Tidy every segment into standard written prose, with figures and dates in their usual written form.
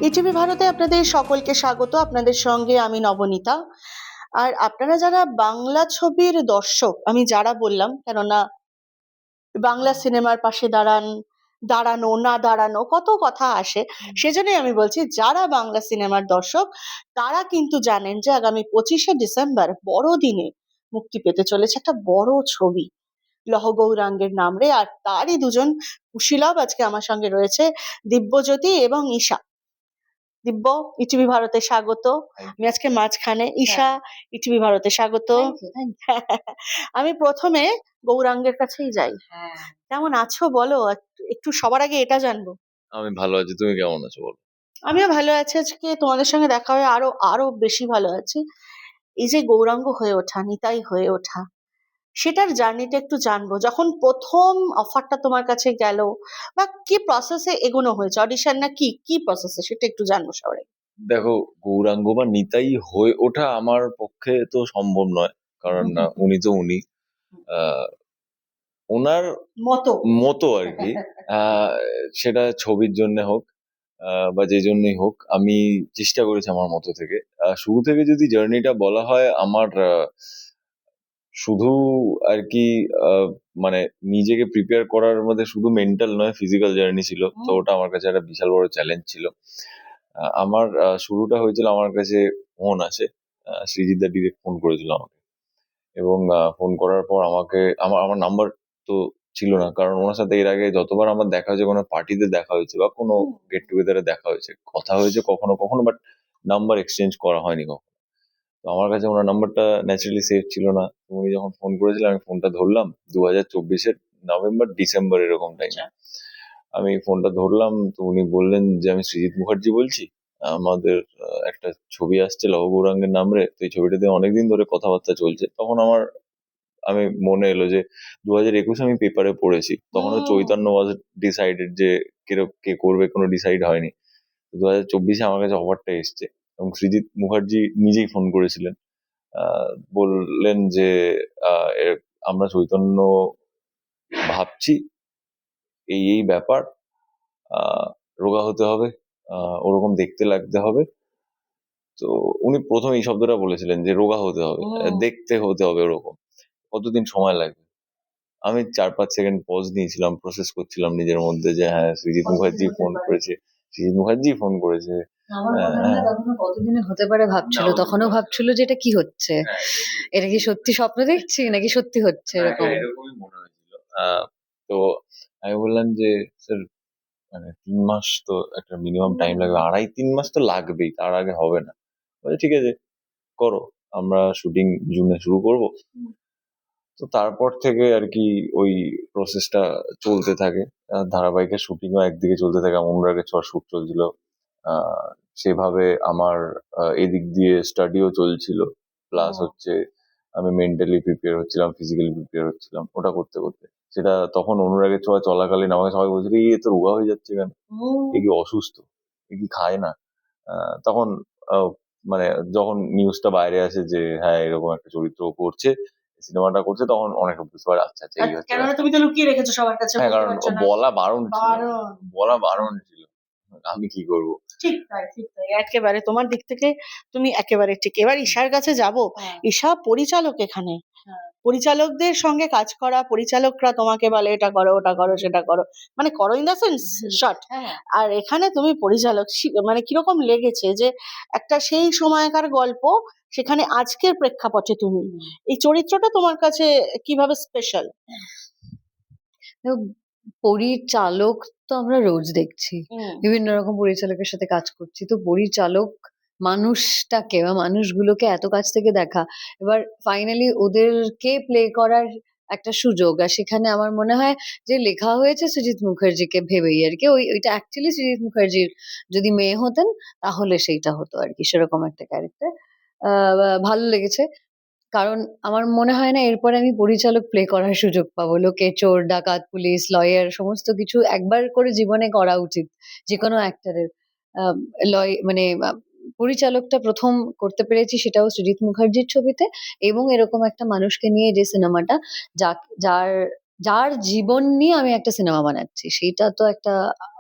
ETV ভারতে আপনাদের সকলকে স্বাগত। আপনাদের সঙ্গে আমি নবনীতা। আর আপনারা যারা বাংলা ছবির দর্শক, আমি যারা বললাম, কেননা বাংলা সিনেমার পাশে দাঁড়ানো না দাঁড়ানো কত কথা আসে, সেজন্যই আমি বলছি যারা বাংলা সিনেমার দর্শক তারা কিন্তু জানেন যে আগামী 25শে ডিসেম্বর বড়দিনে মুক্তি পেতে চলেছে একটা বড় ছবি, লহ গৌরাঙ্গের নাম রে। আর তারই দুজন কুশীলব আজকে আমার সঙ্গে রয়েছে, দিব্যজ্যোতি এবং ঈশা। দিব্য, ইটিভি ভারতে স্বাগত। আমি আজকে মাঝখানে, ঈশা, ইটিভি ভারতে স্বাগত। আমি প্রথমে গৌরাঙ্গের কাছেই যাই। কেমন আছো বলো, একটু সবার আগে এটা জানবো। আমি ভালো আছি, তুমি কেমন আছো বলো? আমিও ভালো আছি। আজকে তোমাদের সঙ্গে দেখা হয়ে আরো আরো বেশি ভালো আছি। এই যে গৌরাঙ্গ হয়ে ওঠা, নিতাই হয়ে ওঠা, সেটার জার্নিটা একটু জানবো। যখন প্রথম অফারটা তোমার কাছে গেল, বা কি প্রসেসে এগোনো হয়েছে, অডিশন না কি কি প্রসেসে, সেটা একটু জানবো সবাই। দেখো, গৌরাঙ্গ বা নিতাই হয়ে ওঠা আমার পক্ষে তো সম্ভব নয়, কারণ উনি তো উনি আহ, ওনার মতো মতো আর কি। আহ, সেটা ছবির জন্য হোক বা যে জন্যই হোক, আমি চেষ্টা করেছি আমার মতো থেকে। শুরু থেকে যদি জার্নিটা বলা হয়, আমার শুধু আর কি মানে নিজেকে প্রিপেয়ার করার মধ্যে শুধু মেন্টাল নয়, ফিজিক্যাল জার্নি ছিল। তো ওটা আমার কাছে একটা বিশাল বড় চ্যালেঞ্জ ছিল। আমার শুরুটা হয়েছিল, আমার কাছে ফোন আসে, সৃজিত দা ডিরেক্ট ফোন করেছিল আমাকে। এবং ফোন করার পর আমাকে, আমার আমার নাম্বার তো ছিল না, কারণ ওনার সাথে এর আগে যতবার আমার দেখা হয়েছে, কোনো পার্টিতে দেখা হয়েছে বা কোনো গেট টুগেদারে দেখা হয়েছে, কথা হয়েছে কখনো কখনো, বাট নাম্বার এক্সচেঞ্জ করা হয়নি কখনো। তো আমার কাছে ওনার নাম্বারটা ন্যাচারালি সেভ ছিল না। তো উনি যখন ফোন করেছিলেন, আমি ফোনটা ধরলাম 2024-এর নভেম্বর ডিসেম্বর এরকম টাইমে। আমি ফোনটা ধরলাম, তো উনি বললেন যে আমি সৃজিত মুখার্জি বলছি, আমাদের একটা ছবি আসছে লব গৌরাঙ্গের নাম রে, তো এই ছবিটাতে অনেকদিন ধরে কথাবার্তা চলছে। তখন আমি মনে এলো যে 2021 আমি পেপারে পড়েছি, তখনও চৈতন্য ওয়াজ ডিসাইডেড যে কে করবে, কোনো ডিসাইড হয়নি। 2024-এ আমার কাছে অফারটা এসছে, এবং সৃজিত মুখার্জি নিজেই ফোন করেছিলেন। বললেন যে আমরা চৈতন্য ভাবছি, এই এই ব্যাপার, রোগা হতে হবে, ওরকম দেখতে লাগতে হবে। তো উনি প্রথম এই শব্দটা বলেছিলেন যে রোগা হতে হবে, দেখতে হতে হবে ওরকম, কতদিন সময় লাগবে। আমি 4-5 সেকেন্ড পজ নিয়েছিলাম, প্রসেস করছিলাম নিজের মধ্যে যে হ্যাঁ, সৃজিত মুখার্জি ফোন করেছে, সৃজিত মুখার্জি ফোন করেছে। আমার মনে হয় না তখনো কতদিনে হতে পারে ভাবছিল, তখনও ভাবছিল যে এটা কি হচ্ছে, এটা কি সত্যি স্বপ্ন দেখছি নাকি সত্যি হচ্ছে, এরকম এরকমই মনে হয়েছিল। তো আমি বললাম যে স্যার, মানে 3 মাস তো একটা মিনিমাম টাইম লাগবে, 2.5-3 মাস তো লাগবেই, তার আগে হবে না। বলে ঠিক আছে, করো, আমরা শুটিং জুনে শুরু করব। তো তারপর থেকে আর কি ওই প্রসেসটা চলতে থাকে। ধারাবাহিকের শুটিংও একদিকে চলতে থাকে, আমার অনুরাগের ছোঁয়া শুট চলছিল। আহ, সেভাবে আমার এদিক দিয়ে স্টাডিও চলছিল, প্লাস হচ্ছে আমি মেন্টালি প্রিপেয়ার হচ্ছিলাম, ফিজিক্যালি প্রিপেয়ার হচ্ছিলাম। ওটা করতে করতে সেটা তখন অনুরাগের ছোঁয়া চলাকালীন আমাকে সবাই বলছিল, এই তো রোগা হয়ে যাচ্ছে কেন, এ কি অসুস্থ, এ কি খায় না। তখন আহ, মানে যখন নিউজটা বাইরে আসে যে হ্যাঁ এরকম একটা চরিত্র করছে, সিনেমাটা করছে, তখন অনেকে বুঝতে পারে আচ্ছা আচ্ছা এই হচ্ছে কেননা ব্যাপার। তুমি তো লুকিয়ে রেখেছো সবার কাছে, হ্যাঁ, বলতে কারণ পারছো না। বলা বারণ ছিল, বারণ। বলা বারণ ছিল, আমি কি করব। ঠিক তাই, ঠিক তাই, একেবারে তোমার দিক থেকে তুমি একেবারে ঠিক। এবার ঈশার কাছে যাব। ঈশা পরিচালক এখানে, পরিচালকদের সঙ্গে কাজ করা, পরিচালকরা তোমাকে বলে এটা করো ওটা করো সেটা করো, মানে করো ইন দ্য সেন্স শর্ট। আর এখানে তুমি পরিচালক, মানে কিরকম লেগেছে যে একটা সেই সময়কার গল্প, সেখানে আজকের প্রেক্ষাপটে তুমি এই চরিত্রটা তোমার কাছে কিভাবে স্পেশাল? পরিচালক তো আমরা রোজ দেখছি, বিভিন্ন রকম পরিচালকের সাথে কাজ করছি, তো পরিচালক মানুষটাকে বা মানুষগুলোকে এত কাছ থেকে দেখা, এবার ফাইনালি ওদেরকে প্লে করার একটা সুযোগ। আর সেখানে আমার মনে হয় যে লেখা হয়েছে সৃজিত মুখার্জিকে ভেবেই আর কি, ওইটা অ্যাকচুয়ালি সৃজিত মুখার্জির যদি মেয়ে হতেন তাহলে সেইটা হতো আর কি, সেরকম একটা ক্যারেক্টার। ভালো লেগেছে, কারণ আমার মনে হয় না এরপরে আমি পরিচালক প্লে করার সুযোগ পাবো। লোকে চোর ডাকাত পুলিশ লয়ার সমস্ত কিছু একবার করে জীবনে করা উচিত যে কোনো অ্যাক্টরের। লয় মানে পরিচালকটা প্রথম করতে পেরেছি, সেটাও সৃজিত মুখার্জির ছবিতে, এবং এরকম একটা মানুষকে নিয়ে যে সিনেমাটা, যার যার জীবন নিয়ে আমি একটা সিনেমা বানাচ্ছি, সেইটা তো একটা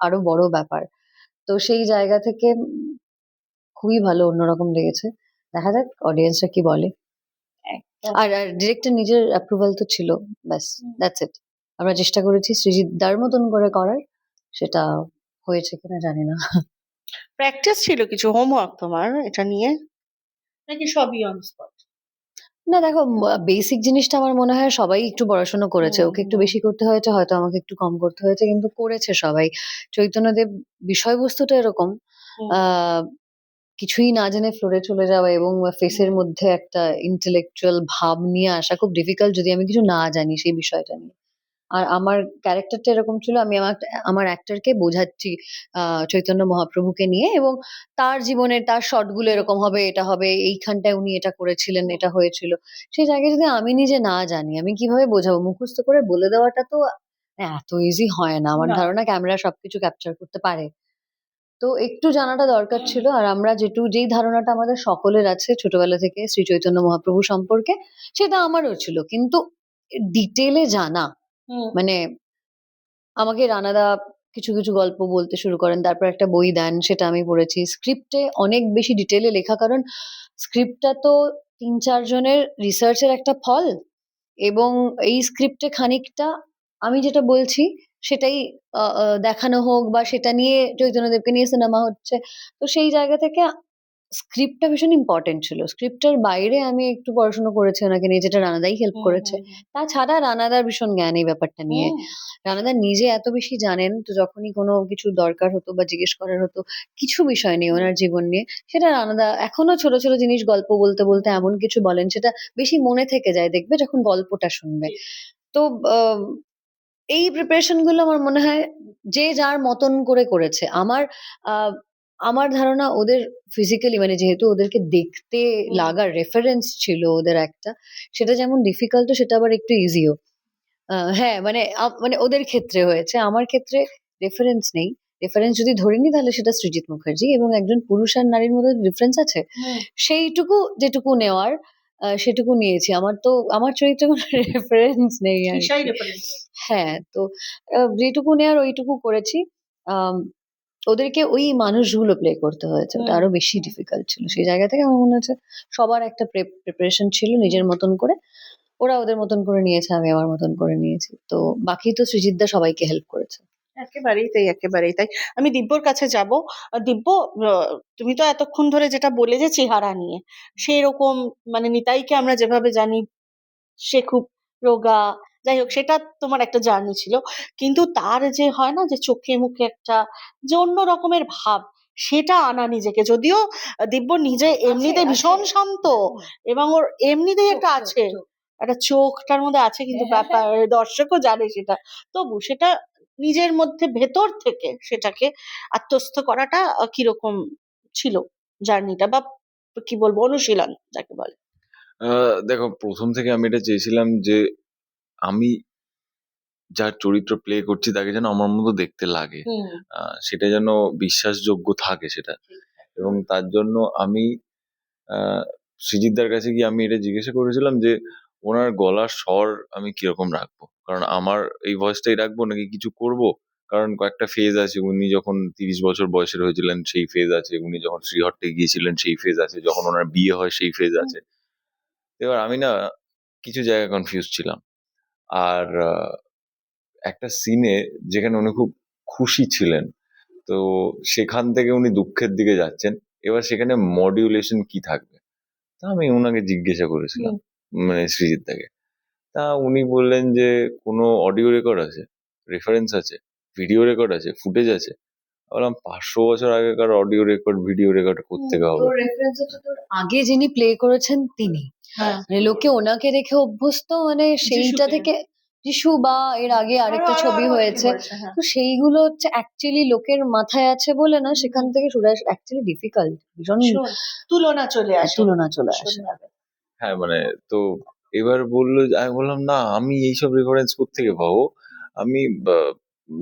আরো বড় ব্যাপার। তো সেই জায়গা থেকে খুবই ভালো, অন্যরকম লেগেছে। দেখা যাক অডিয়েন্সরা কি বলে। আর ডিরেক্টর নিজের অ্যাপ্রুভাল তো ছিল, ব্যাস, দ্যাটস ইট। আমরা চেষ্টা করেছি সৃজিত দার মতন করে করার, সেটা হয়েছে কিনা জানি না। প্র্যাকটিস ছিল কিছু, হোমওয়ার্ক তোমার এটা নিয়ে, নাকি সবই অন স্পট? না দেখো, বেসিক জিনিসটা আমার মনে হয় সবাই একটু পড়াশোনা করেছে। ওকে একটু বেশি করতে হয়েছে, হয়তো আমাকে একটু কম করতে হয়েছে, কিন্তু করেছে সবাই। চৈতন্যদেব বিষয়বস্তুটা এরকম, আহ কিছুই না জেনে ফ্লোরে চলে যাওয়া এবং ফেসের মধ্যে একটা ইন্টেলেকচুয়াল ভাব নিয়ে আসা খুব ডিফিকাল্ট, যদি আমি কিছু না জানি সেই বিষয়টা নিয়ে। আর আমার ক্যারেক্টারটা এরকম ছিল, আমি আমার অ্যাক্টরকে বোঝাচ্ছি চৈতন্য মহাপ্রভুকে নিয়ে, এবং তার জীবনের তার শর্টগুলো এরকম হবে, এটা হবে, এইখানটায় উনি এটা করেছিলেন, এটা হয়েছিল। সেই জায়গায় যদি আমি নিজে না জানি, আমি কিভাবে বোঝাবো? মুখস্থ করে বলে দেওয়াটা তো এত ইজি হয় না। আমার না। ধারণা ক্যামেরা সবকিছু ক্যাপচার করতে পারে, তো একটু জানাটা দরকার ছিল। আর আমরা যেই ধারণাটা আমাদের সকলের আছে ছোটবেলা থেকে শ্রী চৈতন্য মহাপ্রভু সম্পর্কে, সেটা আমারও ছিল, কিন্তু ডিটেলে জানা, মানে আমাকে রানাদা কিছু কিছু গল্প বলতে শুরু করেন, তারপর একটা বই দেন, সেটা আমি পড়েছি। স্ক্রিপ্টে অনেক বেশি ডিটেলে লেখা, কারণ স্ক্রিপ্টটা তো ৩-৪ জনের রিসার্চের একটা ফল, এবং এই স্ক্রিপ্টে খানিকটা আমি যেটা বলছি সেটাই দেখানো হোক, বা সেটা নিয়ে চৈতন্যদেবকে নিয়ে সিনেমা হচ্ছে। তো সেই জায়গা থেকে স্ক্রিপ্টটা ভীষণ ইম্পর্টেন্ট ছিল। স্ক্রিপ্টের বাইরে আমি একটু পড়াশোনা করেছি ওনাকে নিয়ে, যেটা রানাদাই হেল্প করেছে। তাছাড়া রানাদার ভীষণ জ্ঞান এই ব্যাপারটা নিয়ে। রানাদা নিজে এত বেশি জানেন, তো যখনই কোনো কিছু দরকার হতো বা জিজ্ঞেস করার হতো কিছু বিষয় নিয়ে, ওনার জীবন নিয়ে, সেটা রানাদা এখনো ছোট ছোট জিনিস গল্প বলতে বলতে এমন কিছু বলেন, সেটা বেশি মনে থেকে যায় দেখবে যখন গল্পটা শুনবে। তো আহ, এই প্রিপারেশন গুলো আমার মনে হয় যে যার মতন করে করেছে। আহ, আমার ধারণা ওদের ফিজিক্যালি, মানে যেহেতু ওদেরকে দেখতে লাগার রেফারেন্স ছিল ওদের একটা, সেটা যেমন ডিফিকাল্ট, সেটা আবার একটু ইজিও। হ্যাঁ, মানে মানে ওদের ক্ষেত্রে হয়েছে, আমার ক্ষেত্রে রেফারেন্স নেই। রেফারেন্স যদি ধরে নিই তাহলে সেটা সৃজিত মুখার্জি, এবং একজন পুরুষ আর নারীর মধ্যে ডিফারেন্স আছে, সেইটুকু যেটুকু নেওয়ার সেটুকু নিয়েছি। আমার চরিত্রে কোনো রেফারেন্স নেই আর কি। হ্যাঁ, তো যেটুকু নেওয়ার ওইটুকু করেছি। আম, ওদেরকে ওই মানুষগুলো প্লে করতে হয়েছে, ওটা আরো বেশি ডিফিকাল্ট ছিল। সেই জায়গা থেকে আমার মনে হচ্ছে সবার একটা প্রিপারেশন ছিল নিজের মতন করে। ওরা ওদের মতন করে নিয়েছে, আমি আমার মতন করে নিয়েছি। তো বাকি তো সৃজিতদা সবাইকে হেল্প করেছে। একেবারেই তাই, একেবারেই তাই। আমি দিব্যর কাছে যাব। দিব্য, তুমি তো এতক্ষণ ধরে যেটা বলে যে চেহারা নিয়ে, সেরকম মানে নিতাইকে আমরা যেভাবে জানি সে খুব রোগা, যাই হোক সেটা তোমার একটা জার্নি ছিল, কিন্তু তার যে হয় না যে চোখে মুখে একটা যে অন্য রকমের ভাব, সেটা আনা নিজেকে, যদিও দিব্য নিজে এমনিতে ভীষণ শান্ত, এবং ওর এমনিতেই একটা আছে, একটা চোখটার মধ্যে আছে, কিন্তু ব্যাপার দর্শকও জানে সেটা, তবু সেটা নিজের মধ্যে ভেতর থেকে সেটাকে আত্মস্থ করাটা কিরকম ছিল জার্নিটা, বা কি বলবো, অনুশীলন যাকে বলে? দেখো, প্রথম থেকে আমি এটা চেয়েছিলাম যে আমি যার চরিত্র প্লে করছি তাকে যেন আমার মতো দেখতে লাগে, সেটা যেন বিশ্বাসযোগ্য থাকে সেটা। এবং তার জন্য আমি আহ সৃজিতদার কাছে গিয়ে আমি এটা জিজ্ঞাসা করেছিলাম যে ওনার গলার স্বর আমি কিরকম রাখবো, কারণ আমার এই ভয়েসটাই রাখবো নাকি কিছু করব। কারণ কয়েকটা ফেজ আছে, উনি যখন 30 বছর বয়সের হয়েছিলেন সেই ফেজ আছে, উনি যখন শ্রীহট্টে গিয়েছিলেন সেই ফেজ আছে, যখন ওনার বিয়ে হয় সেই ফেজ আছে। এবার আমি না কিছু জায়গায় কনফিউজ ছিলাম। আর একটা সিনে যেখানে উনি খুব খুশি ছিলেন, তো সেখান থেকে উনি দুঃখের দিকে যাচ্ছেন, এবার সেখানে মডিউলেশন কি থাকবে, তা আমি ওনাকে জিজ্ঞাসা করেছিলাম, মানে সৃজিত দাকে। তা উনি বললেন যে কোনো অডিও রেকর্ড আছে, রেফারেন্স আছে, ভিডিও রেকর্ড আছে, ফুটেজ আছে। বললাম 500 বছর আগেকার অডিও রেকর্ড ভিডিও রেকর্ড কোত্থেকে হবে? তোর রেফারেন্স হচ্ছে তোর আগে যিনি প্লে করেছেন তিনি, মানে লোকে ওনাকে দেখে অভ্যস্ত, মানে সেইটা থেকে যিশু বা এর আগে আরেকটা ছবি হয়েছে, তো সেইগুলো হচ্ছে অ্যাকচুয়ালি লোকের মাথায় আছে বলে না, সেখান থেকে শুরু অ্যাকচুয়ালি ডিফিকাল্ট, ভীষণ তুলনা চলে আসে, তুলনা চলে আসে। হ্যাঁ, মানে তো এবার বললো আমি বললাম না, আমি এইসব রেফারেন্স কোত্থেকে পাবো? আমি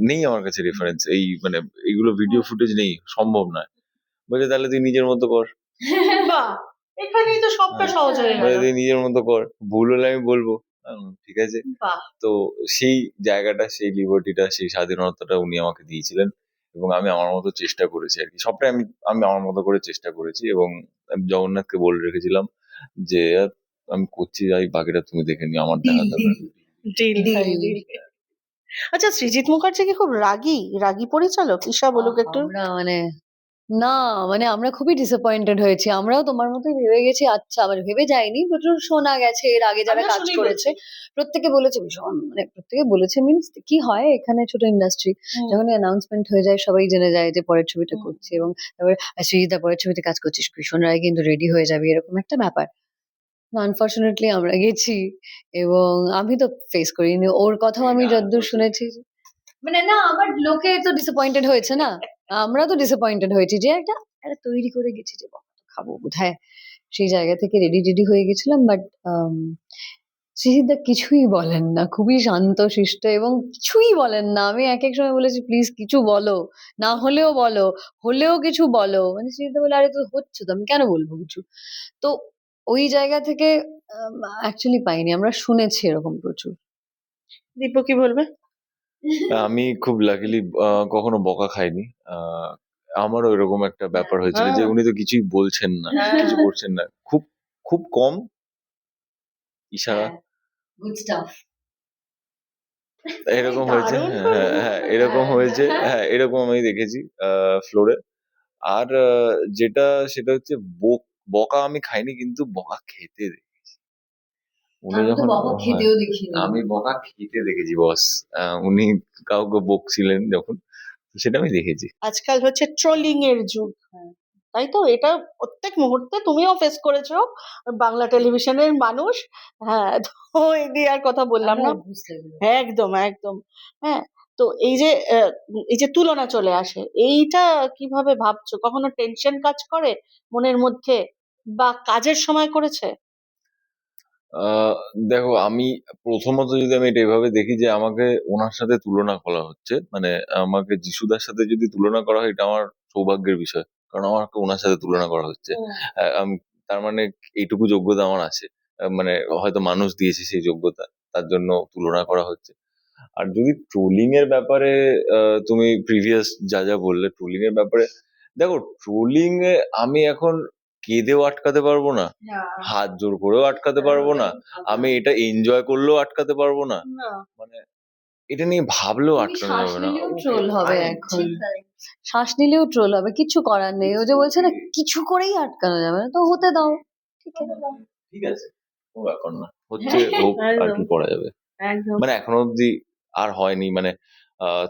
নেই আমার কাছে রেফারেন্স, এই মানে এইগুলো ভিডিও ফুটেজ নেই, সম্ভব নয়। বলছে তাহলে তুই নিজের মতো কর। বাহ, এখানেই তো সবটা সহজ হয়ে বলে গেল। তুই নিজের মতো কর, ভুল হলে আমি বলবো। ঠিক আছে। বাহ, তো সেই জায়গাটা, সেই লিবার্টিটা, সেই স্বাধীনতাটা উনি আমাকে দিয়েছিলেন। এবং আমি আমার মতো চেষ্টা করেছি আর কি, সবটাই আমি আমি আমার মতো করে চেষ্টা করেছি। এবং আমি জগন্নাথকে বলে রেখেছিলাম যে আমি করছি, যাই বাকিটা তুমি দেখে নিও, আমার দেখা দরকার নেই। ডিল ভাই Deal. ডিল। আচ্ছা, সৃজিত মুখার্জি কি খুব রাগী রাগী পরিচালক? ঈশা বলুক একটু। আমরা না আমরা খুবই ডিসঅ্যাপয়েন্টেড হয়েছি। আমরাও তোমার মতোই ভেবে গেছি, আচ্ছা ভেবে যাইনি, প্রচুর শোনা গেছে এর আগে যারা আমিও কাজ শুনেই করেছে বলছি। প্রত্যেকে বলেছে ভীষণ, প্রত্যেকে বলেছে মিন্স কি হয় এখানে ছোট ইন্ডাস্ট্রি, যখন অ্যানাউন্সমেন্ট হয়ে যায় সবাই জেনে যায় যে পরের ছবিটা করছি, এবং তারপরে সৃজিতা পরের ছবিতে কাজ করছিস, কৃষ্ণ রায় কিন্তু রেডি হয়ে যাবে, এরকম একটা ব্যাপার। আনফরচুনেটলি আমরা গেছি, এবং আমি তো ফেস করিনি ওর কথাও, আমি যতদূর শুনেছি না, আমার লোকে তো ডিসঅ্যাপয়েন্টেড হয়েছে না, আমরা তো ডিসঅ্যাপয়েন্টেড হয়েছি যে একটা একটা তৈরি করে গেছি যে বাবা তো খাবো বোধহয়, সেই জায়গা থেকে রেডি হয়ে গেছিলাম। বাট শ্রীজিৎদা কিছুই বলেন না, খুবই শান্ত শিষ্ট, এবং কিছুই বলেন না। আমি এক এক সময় বলেছি প্লিজ কিছু বলো, না হলেও বলো, হলেও কিছু বলো, মানে শ্রীজিৎদা বলে আরে তো হচ্ছে তো, আমি কেন বলবো কিছু। তো ওই জায়গা থেকে অ্যাকচুয়ালি পাইনি, আমরা শুনেছি এরকম প্রচুর। দীপ কি বলবে? আমি খুব লাকিলি কখনো বকা খাইনি। আমারও এরকম একটা ব্যাপার হয়েছিল যে উনি তো কিছুই বলছেন না, কিছু করছেন না, খুব খুব কম ইশারা গুড স্টাফ। এরকম হয়েছে। দারুণ হ্যাঁ, হ্যাঁ, হ্যাঁ, এরকম হয়েছে। হ্যাঁ, এরকম আমি দেখেছি ফ্লোরে। আর যেটা সেটা হচ্ছে বকা আমি খাইনি, কিন্তু বকা খেতে দেখেছি। উনি আমি তো যখন বাবা হ্যাঁ, খেতেও দেখিনি। আমি বকা খেতে দেখেছি বস। উনি কাউকে বকছিলেন যখন, সেটা আমি দেখেছি। আজকাল হচ্ছে ট্রোলিং এর যুগ, তাই তো? এটা প্রত্যেক মুহূর্তে তুমিও ফেস করেছো, বাংলা টেলিভিশনের মানুষ। হ্যাঁ, তো এই নিয়ে আর কথা বললাম আমরা না। অভ্যস্ত এগুলো। একদম একদম। হ্যাঁ, তো এই যে তুলনা চলে আসে, এইটা কিভাবে ভাবছো? কখনো টেনশন কাজ করে মনের মধ্যে, বা কাজের সময় করেছে? আহ দেখো, আমি প্রথমত যদি আমি এটা এভাবে দেখি যে আমাকে ওনার সাথে তুলনা করা হচ্ছে, মানে আমাকে যিশুদার সাথে যদি তুলনা করা হয়, এটা আমার সৌভাগ্যের বিষয়, কারণ আমাকে ওনার সাথে তুলনা করা হচ্ছে। তার মানে এইটুকু যোগ্যতা আমার আছে, মানে হয়তো মানুষ দিয়েছে সেই যোগ্যতা, তার জন্য তুলনা করা হচ্ছে। আর যদি ট্রোলিং এর ব্যাপারে তুমি প্রিভিয়াস যা যা বললে ট্রোলিং এর ব্যাপারে, দেখো ট্রোলিং এ আমি এখন কেঁদেও আটকাতে পারবো না, হাত জোর করেও আটকাতে পারবো না, আমি এটা এনজয় করলেও আটকাতে পারবো না, না। মানে এটা নিয়ে ভাবলেও তুমি আটকানো শ্বাস যাবে না। নিলেও ওকে ট্রোল হবে ফাইন, এখন, শ্বাস নিলেও ট্রোল হবে, কিছু করার নেই। ও যে বলছে না কিছু করেই আটকানো যাবে না, তো হতে দাও, ঠিক আছে। ঠিক আছে, কোনো ব্যাপার না, হচ্ছে হোক, আর একদম কি করা যাবে। একদম। মানে এখনো অব্দি আর হয়নি, মানে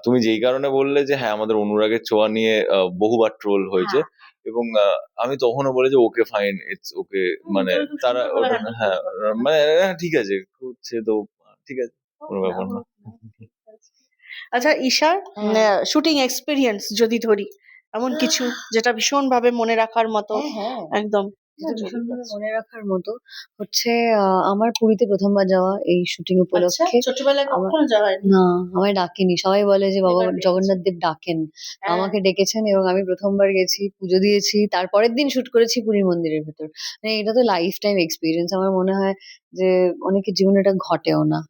তুমি যেই কারণে বললে যে হ্যাঁ আমাদের অনুরাগের ছোঁয়া নিয়ে বহুবার ট্রোল হয়েছে, এবং আমি তখনও বলে যে ওকে ফাইন, ইটস ওকে, মানে তুমি খুব তারা সুন্দর করে ওটা হ্যান্ডেল হ্যাঁ, করতে পারো। মানে ঠিক আছে হচ্ছে তো, ঠিক আছে, কোনো ব্যাপার না। আচ্ছা, ঈশার হ্যাঁ। শুটিং এক্সপিরিয়েন্স যদি ধরি, এমন কিছু যেটা ভীষণ ভাবে মনে রাখার মতো? হ্যাঁ, একদম। যেটা ভীষণভাবে মনে রাখার মতো হচ্ছে আমার পুরীতে প্রথমবার যাওয়া এই শুটিং আচ্ছা, উপলক্ষে। ছোটবেলায় আমার কখনো যাওয়া হয়নি? না, আমায় ডাকেনি। সবাই বলে যে বাবা এবার ডেকেছে। জগন্নাথ দেব ডাকেন। তো হ্যাঁ। আমাকে ডেকেছেন, এবং আমি প্রথমবার গেছি, পুজো দিয়েছি। তারপরের দিন শুট করেছি পুরীর মন্দিরের ভেতর। মানে এটা তো লাইফ টাইম এক্সপেরিয়েন্স। আমার মনে হয় যে অনেকের জীবনে এটা ঘটেও না।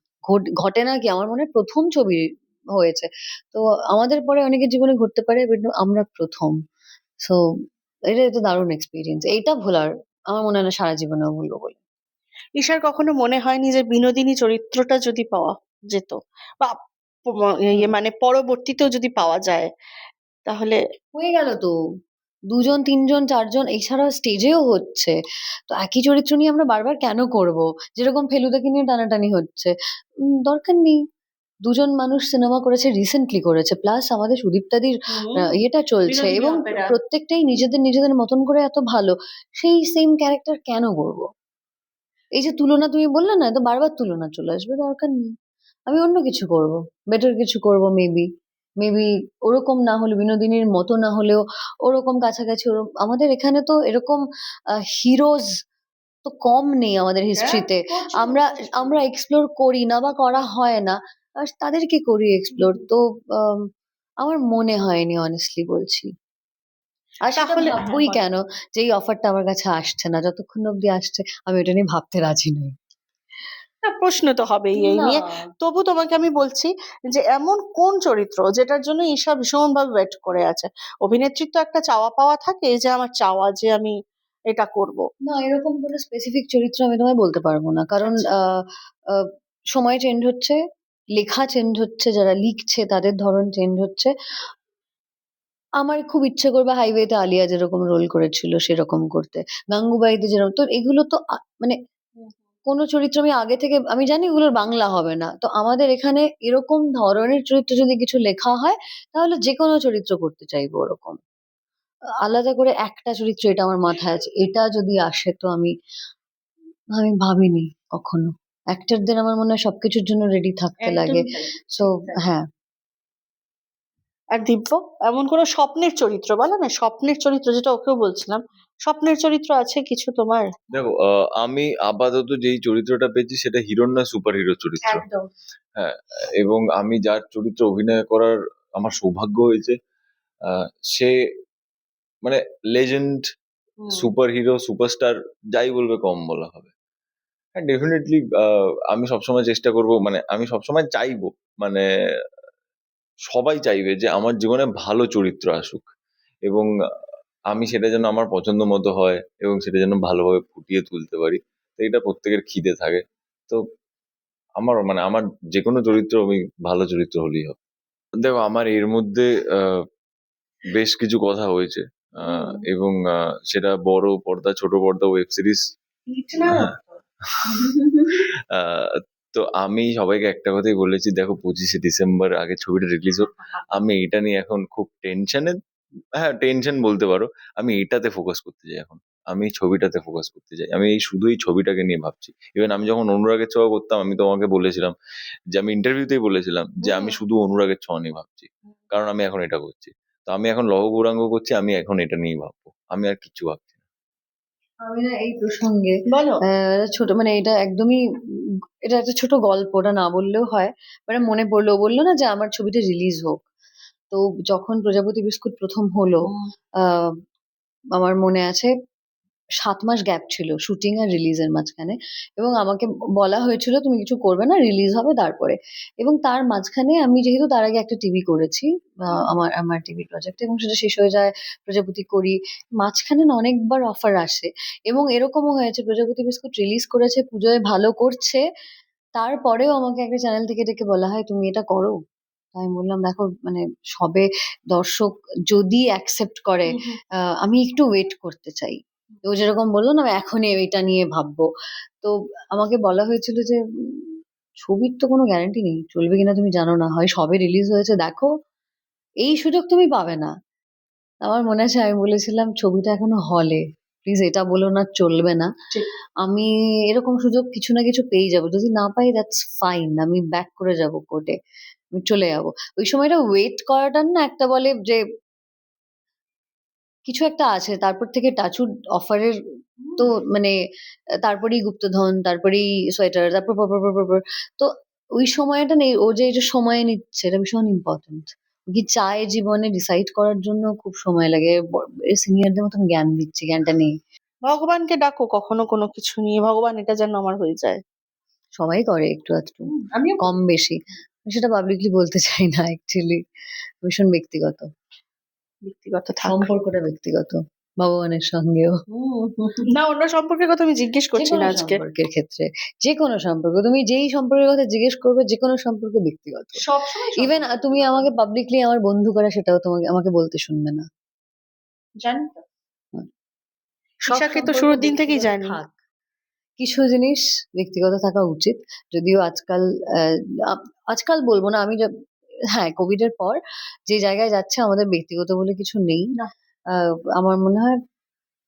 ঘটে না কি, আমার মনে হয় ১ম ছবি হয়েছে। তো আমাদের পরে অনেকের জীবনে ঘটতে পারে, বাট আমরা ১ম। সো এটা দারুণ এক্সপেরিয়েন্স। এইটা ভোলার আমার মনে হয় না সারা জীবনেও ভুলবো বলে। ঈশার কখনো মনে হয়নি যে বিনোদিনী চরিত্রটা যদি পাওয়া যেত, বা মানে পরবর্তীতেও যদি পাওয়া যায়, তাহলে? হয়ে গেল তো। ২ জন, ৩ জন, ৪ জন, এছাড়াও স্টেজেও হচ্ছে। তো একই চরিত্র নিয়ে আমরা বারবার কেন করব? যেরকম ফেলুদাকে নিয়ে টানাটানি হচ্ছে। দরকার নেই। ২ জন মানুষ সিনেমা করেছে, রিসেন্টলি করেছে। প্লাস আমাদের সুদীপ্তাদির ইয়েটা চলছে, বিনোদিনী এবং অপেরা। প্রত্যেকটাই নিজেদের মতন করে এত ভালো। সেই সেম ক্যারেক্টার কেন করব? এই যে তুলনা তুমি বললে না, তো বারবার তুলনা চলে আসবে, দরকার নেই। আমি অন্য কিছু করব, বেটার কিছু করব মেবি। মেবি ওরকম না হলে, বিনোদিনীর মতো না হলেও ওরকম কাছাকাছি, ওরকম আমাদের এখানে তো এরকম হিরোজ তো কম নেই আমাদের হিস্ট্রিতে। আমরা আমরা এক্সপ্লোর করি না, বা করা হয় না। আর তাদেরকে করি এক্সপ্লোর। তো আম, আমার মনে হয়নি, অনেস্টলি বলছি। আর সেটা তাহলে ভাববোই কেন যে এই অফারটা আমার কাছে আসছে না, যতক্ষণ অব্দি আসছে আমি ওটা নিয়ে ভাবতে রাজি নই। না, প্রশ্ন তো হবেই এই না নিয়ে। তবু তোমাকে আমি বলছি যে এমন কোন চরিত্র যেটার জন্য ঈশা ভীষণভাবে ওয়েট করে আছে? অভিনেত্রীর তো একটা চাওয়া পাওয়া থাকে, এই যে আমার চাওয়া যে আমি এটা করব। না, এরকম কোনো স্পেসিফিক চরিত্র আমি তোমায় বলতে পারবো না, কারণ আচ্ছা। সময় চেঞ্জ হচ্ছে, লেখা চেঞ্জ হচ্ছে, যারা লিখছে তাদের ধরন চেঞ্জ হচ্ছে। আমার খুব ইচ্ছে করবে হাইওয়েতে আলিয়া যেরকম রোল করেছিল সেরকম করতে, গাঙ্গুবাইতে যেরকম। তো এগুলো তো মানে কোনো চরিত্র আমি আগে থেকে আমি জানি এগুলোর বাংলা হবে না, তো আমাদের এখানে এরকম ধরনের চরিত্র যদি কিছু লেখা হয় তাহলে যে কোনো চরিত্র করতে চাইবো ওরকম। আলাদা করে একটা চরিত্র এটা আমার মাথায় আছে, এটা যদি আসে তো আমি আমি ভাবিনি কখনো। অ্যাক্টরদের আমার মনে হয় সবকিছুর জন্য রেডি থাকতে লাগে। একদমই তাই, সো ঠিক তাই। হ্যাঁ। আর দিব্য, এমন কোনো স্বপ্নের চরিত্র বলো না, স্বপ্নের চরিত্র, যেটা ওকেও বলছিলাম, স্বপ্নের চরিত্র আছে কিছু তোমার? দেখো, আমি আপাতত যেই চরিত্রটা পেয়েছি সেটা হিরণ্ময় সুপার হিরো চরিত্র। একদম। হ্যাঁ, এবং আমি যার চরিত্র অভিনয় করার আমার সৌভাগ্য হয়েছে, সে মানে লেজেন্ড, হুম। সুপার হিরো, সুপারস্টার, যাই বলবে কম বলা হবে। হ্যাঁ, ডেফিনেটলি আমি সবসময় চেষ্টা করব, মানে আমি সবসময় চাইবো, মানে সবাই চাইবে যে আমার জীবনে ভালো চরিত্র আসুক, এবং আমি সেটা যেন আমার পছন্দ মতো হয়, এবং সেটা যেন ভালোভাবে ফুটিয়ে তুলতে পারি। তো এটা প্রত্যেকের খিদে থাকে। তো আমার মানে আমার যে কোনো চরিত্র, আমি ভালো চরিত্র হলেই হবে। দেখো, আমার এর মধ্যে বেশ কিছু কথা হয়েছে, এবং সেটা বড় পর্দা, ছোট পর্দা, ওয়েব সিরিজ। হ্যাঁ। আহ, তো আমি সবাইকে একটা কথাই বলেছি, দেখো 25শে ডিসেম্বর আগে ছবিটা রিলিজ হোক। আমি এটা নিয়ে এখন খুব টেনশনে, হ্যাঁ টেনশন বলতে পারো। আমি এটাতে ফোকাস করতে চাই এখন। আমি ছবিটাতে ফোকাস করতে চাই, আমি শুধু এই ছবিটাকে নিয়ে ভাবছি। ইভেন আমি যখন অনুরাগের ছোঁয়া করতাম, আমি তোমাকে বলেছিলাম, যে আমি ইন্টারভিউতেই বলেছিলাম যে আমি শুধু অনুরাগের ছোঁয়া নিয়ে ভাবছি, কারণ আমি এখন এটা করছি। তো আমি এখন লহ গৌরাঙ্গ করছি, আমি এখন এটা নিয়েই ভাববো, আমি আর কিচ্ছু ভাবছি না। আমি না এই প্রসঙ্গে বলো। ছোট মানে এটা একদমই এটা একটা ছোট গল্প, ওটা না বললেও হয়। মানে মনে পড়লো, ও বললো না যে আমার ছবিটা রিলিজ হোক। তো যখন প্রজাপতি বিস্কুট প্রথম হলো, হুম। আহ আমার মনে আছে 7 মাস গ্যাপ ছিল শুটিং আর রিলিজের মাঝখানে, এবং আমাকে বলা হয়েছিল তুমি কিছু করবে না, রিলিজ হবে তারপরে। এবং তার মাঝখানে আমি যেহেতু তার আগে একটা টিভি করেছি, আমার আমার টিভি প্রজেক্ট, এবং সেটা শেষ হয়ে যায়, প্রজাপতি করি। মাঝখানে না অনেকবার অফার আসে, এবং এরকমও হয়েছে প্রজাপতি বিস্কুট রিলিজ করেছে, পুজোয় ভালো করছে, তারপরেও আমাকে একটা চ্যানেল থেকে ডেকে বলা হয় তুমি এটা করো। আমি বললাম দেখো মানে সবে দর্শক যদি অ্যাকসেপ্ট করে, হুম, হুম। আমি একটু ওয়েট করতে চাই। ও যেরকম বললো না আমি এখনই এটা নিয়ে ভাববো। তো আমাকে বলা হয়েছিল যে ছবির তো কোনো গ্যারান্টি নেই চলবে কিনা তুমি জানো না, হয় সবে রিলিজ হয়েছে দেখো, এই সুযোগ তুমি পাবে না। আমার মনে আছে আমি বলেছিলাম ছবিটা এখনো হলে, প্লিজ এটা বলো না চলবে না। ঠিক। আমি এরকম সুযোগ কিছু না কিছু পেয়ে যাবো, যদি না পাই দ্যাটস ফাইন, আমি ব্যাক করে যাব কোর্টে, আমি চলে যাবো। ওই সময়টা ওয়েট করাটার না একটা বলে যে কিছু একটা আছে, তারপর থেকে টাচুড অফারের তো মানে তারপরেই গুপ্তধন, তারপরেই সোয়েটার, তারপর পর পর পর পর পর। তো ওই সময়টা নেই, ও যে এটা সময় নিচ্ছে এটা ভীষণ ইম্পর্টেন্ট। কি চায় জীবনে ডিসাইড করার জন্য খুব সময় লাগে, সিনিয়রদের মতন জ্ঞান দিচ্ছি, জ্ঞানটা নেই। ভগবানকে ডাকো কখনো কোনো কিছু নিয়ে, ভগবান এটা যেন আমার হয়ে যায়। সবাই করে একটু আধটু, আমিও কম বেশি। আমি সেটা পাবলিকলি বলতে চাই না অ্যাকচুয়ালি, ভীষণ ব্যক্তিগত। ব্যক্তিগত থাক। সম্পর্কটা ব্যক্তিগত, ভগবানের সঙ্গেও। না, অন্য সম্পর্কের কথা আমি জিজ্ঞেস যে করছি কোনো না আজকে। সম্পর্কের ক্ষেত্রে, যে কোনো সম্পর্ক তুমি যেই সম্পর্কের কথা জিজ্ঞেস করবে, যে কোনো সম্পর্ক ব্যক্তিগত। সবসময় ইভেন তুমি আমাকে পাবলিকলি আমার বন্ধু করা সেটাও তোমাকে আমাকে বলতে শুনবে না। জানি তো। হুম। সব ঈশাকে তো সম্পর্ক শুরুর দিন থেকেই ব্যক্তিগত জানি। থাক, কিছু জিনিস ব্যক্তিগত থাকা উচিত। যদিও আজকাল আহ, আজকাল বলবো না আমি হ্যাঁ কোভিড এর পর যে জায়গায় যাচ্ছে আমাদের ব্যক্তিগত বলে কিছু নেই। না। আমার মনে হয়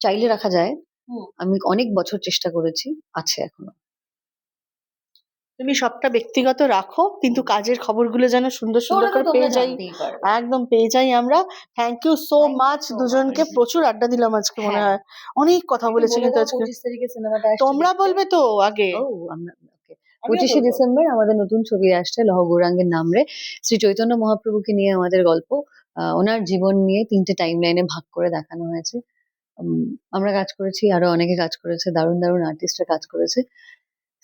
চাইলে রাখা যায়। হুম। আমি অনেক বছর চেষ্টা করেছি, আছে এখনো। তুমি সবটা ব্যক্তিগত রাখো, কিন্তু কাজের খবরগুলো যেন সুন্দর সুন্দর ওটা তো করে তোমরা পেয়ে যাই। জানতেই পারো। একদম পেয়ে যাই আমরা। Thank you so Thank you much, so দুজনকে much. প্রচুর আড্ডা দিলাম আজকে মনে হ্যাঁ, হয়। অনেক কথা একটু বলেছি বলে কিন্তু দাও আজকে। 25 তারিখে সিনেমাটা আসছে তোমরা দেখতে। বলবে তো আগে? ও আমরা ওকে। আমিও 25শে বলবো। ডিসেম্বর আমাদের নতুন ছবি আসছে লহ গৌরাঙ্গের নামরে। শ্রী চৈতন্য মহাপ্রভুকে নিয়ে আমাদের গল্প। ওনার জীবন নিয়ে 3টে টাইম লাইনে ভাগ করে দেখানো হয়েছে। উম, আমরা কাজ করেছি, আরো অনেকে কাজ করেছে, দারুণ দারুণ আর্টিস্টরা কাজ করেছে।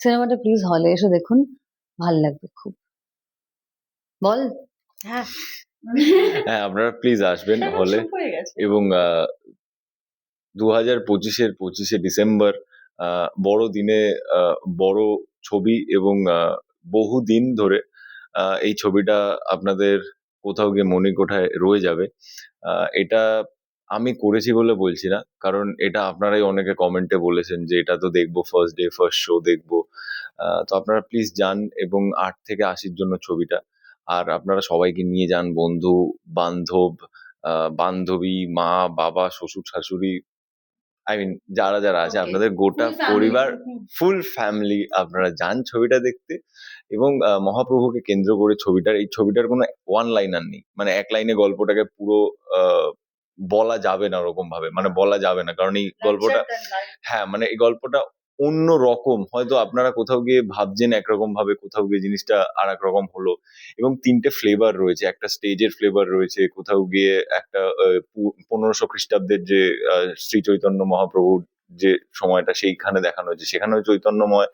সিনেমাটা প্লিজ হলে এসে দেখুন, ভাল লাগবে খুব। বল। হ্যাঁ, হ্যাঁ, আপনারা প্লিজ আসবেন হলে। হয়ে গেছে। এবং 2025-এর 25শে ডিসেম্বর বড় দিনে বড় ছবি, এবং বহুদিন ধরে এই ছবিটা আপনাদের কোথাও গিয়ে মণিকোঠায় রয়ে যাবে। এটা আমি করেছি বলে বলছি না, কারণ এটা আপনারাই অনেকে কমেন্টে বলেছেন যে এটা তো দেখবো, ফার্স্ট ডে ফার্স্ট শো দেখবো। তো আপনারা প্লিজ যান এবং 8 থেকে 80-র জন্য ছবিটা। আর আপনারা সবাইকে নিয়ে যান, বন্ধু বান্ধব, বান্ধবী, মা বাবা, শ্বশুর শাশুড়ি, আই মিন যারা যারা আছে Okay. আপনাদের গোটা Full family. পরিবার, ফুল ফ্যামিলি আপনারা যান ছবিটা দেখতে। এবং মহাপ্রভুকে কেন্দ্র করে এই ছবিটার কোনো ওয়ান লাইনার নেই, মানে এক লাইনে গল্পটাকে পুরো বলা যাবে না ওরকম ভাবে, মানে বলা যাবে না, কারণ এই গল্পটা, হ্যাঁ মানে এই গল্পটা অন্য রকম। হয়তো আপনারা কোথাও গিয়ে ভাবছেন একরকম ভাবে, কোথাও গিয়ে জিনিসটা আর এক রকম হলো। এবং 3টে ফ্লেভার রয়েছে, একটা স্টেজের ফ্লেভার রয়েছে, কোথাও গিয়ে একটা 1500 খ্রিস্টাব্দের যে শ্রী চৈতন্য মহাপ্রভুর যে সময়টা সেইখানে দেখানো হয়েছে, সেখানেও চৈতন্যময়।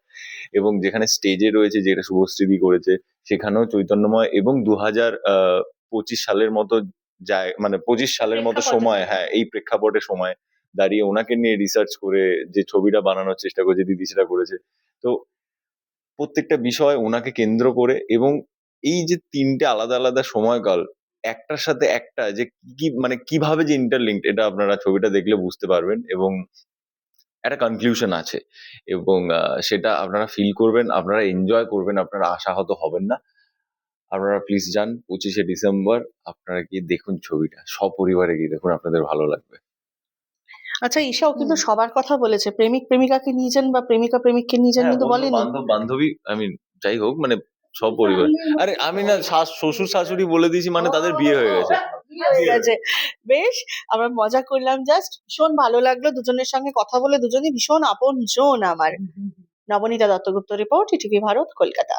এবং যেখানে স্টেজে রয়েছে, যেটা শুভশ্রীদি করেছে, সেখানেও চৈতন্যময়। এবং 2025 সালের মতো যায়, মানে 25 সালের মতো সময়, হ্যাঁ এই প্রেক্ষাপটে সময় দাঁড়িয়ে ওনাকে নিয়ে রিসার্চ করে যে ছবিটা বানানোর চেষ্টা করেছে দিদি, সেটা করেছে। তো প্রত্যেকটা বিষয় ওনাকে কেন্দ্র করে, এবং এই যে 3টে আলাদা আলাদা সময়কাল একটার সাথে একটা যে কি মানে কিভাবে যে ইন্টারলিঙ্কড, এটা আপনারা ছবিটা দেখলে বুঝতে পারবেন। এবং একটা কনক্লুশন আছে, এবং সেটা আপনারা ফিল করবেন, আপনারা এনজয় করবেন, আপনারা আশাহত হবেন না। আপনারা প্লিজ যান 25শে ডিসেম্বর, আপনারা গিয়ে দেখুন ছবিটা, সপরিবারে গিয়ে দেখুন, আপনাদের ভালো লাগবে। আচ্ছা, ঈশাও কিন্তু সবার কথা বলেছে, প্রেমিক প্রেমিকাকে নিয়ে যান বা প্রেমিকা প্রেমিককে নিয়ে যান, হ্যাঁ, কিন্তু বন্ধু বলেনি। বান্ধব বান্ধবী, আমি যাই হোক মানে সপরিবার। আরে আমি না শ্বশুর শাশুড়ি বলে দিয়েছি, মানে তাদের বিয়ে হয়ে গেছে। ঠিক আছে, বেশ, আমরা মজা করলাম, জাস্ট ভীষণ ভালো লাগলো দুজনের সঙ্গে কথা বলে, দুজনই ভীষণ আপনজন আমার। Nabanita Duttagupta report, ETV Bharat, Kolkata.